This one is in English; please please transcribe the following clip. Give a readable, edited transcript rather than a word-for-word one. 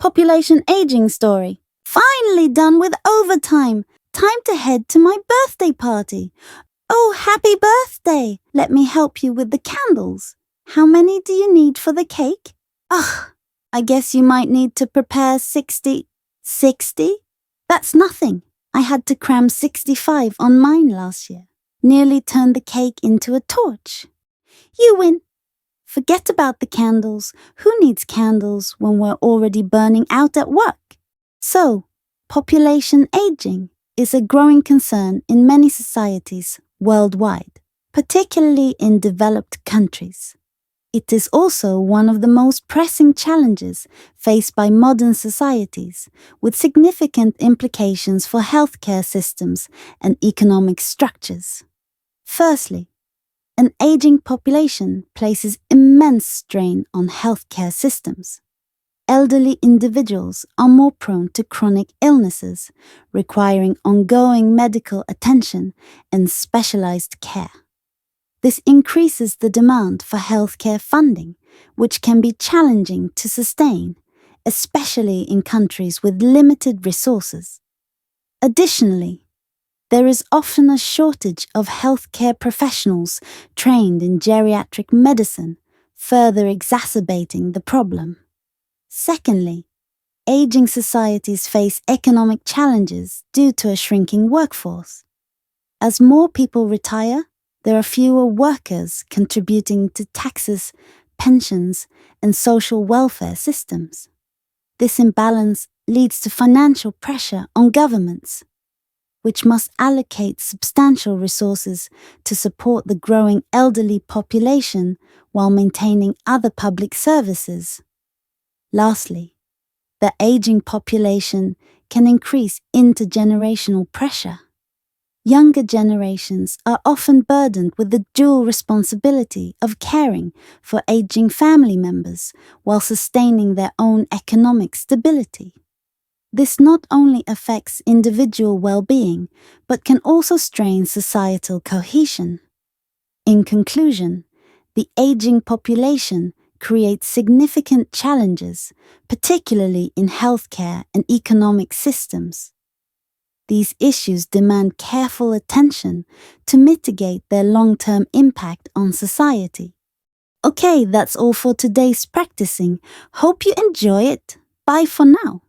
population aging story. Finally done with overtime. Time to head to my birthday party. Oh, happy birthday! Let me help you with the candles. How many do you need for the cake? Ugh, I guess you might need to prepare 60. 60? That's nothing. I had to cram 65 on mine last year. Nearly turned the cake into a torch. You win. Forget about the candles. Who needs candles when we're already burning out at work? So, population aging is a growing concern in many societies worldwide, particularly in developed countries. It is also one of the most pressing challenges faced by modern societies, with significant implications for healthcare systems and economic structures. Firstly, an aging population places immense strain on healthcare systems. Elderly individuals are more prone to chronic illnesses, requiring ongoing medical attention and specialized care. This increases the demand for healthcare funding, which can be challenging to sustain, especially in countries with limited resources. Additionally, there is often a shortage of healthcare professionals trained in geriatric medicine, further exacerbating the problem. Secondly, aging societies face economic challenges due to a shrinking workforce. As more people retire, there are fewer workers contributing to taxes, pensions, and social welfare systems. This imbalance leads to financial pressure on governments, which must allocate substantial resources to support the growing elderly population while maintaining other public services. Lastly, the aging population can increase intergenerational pressure. Younger generations are often burdened with the dual responsibility of caring for aging family members while sustaining their own economic stability. This not only affects individual well-being, but can also strain societal cohesion. In conclusion, the aging population creates significant challenges, particularly in healthcare and economic systems. These issues demand careful attention to mitigate their long-term impact on society. Okay, that's all for today's practicing. Hope you enjoy it. Bye for now.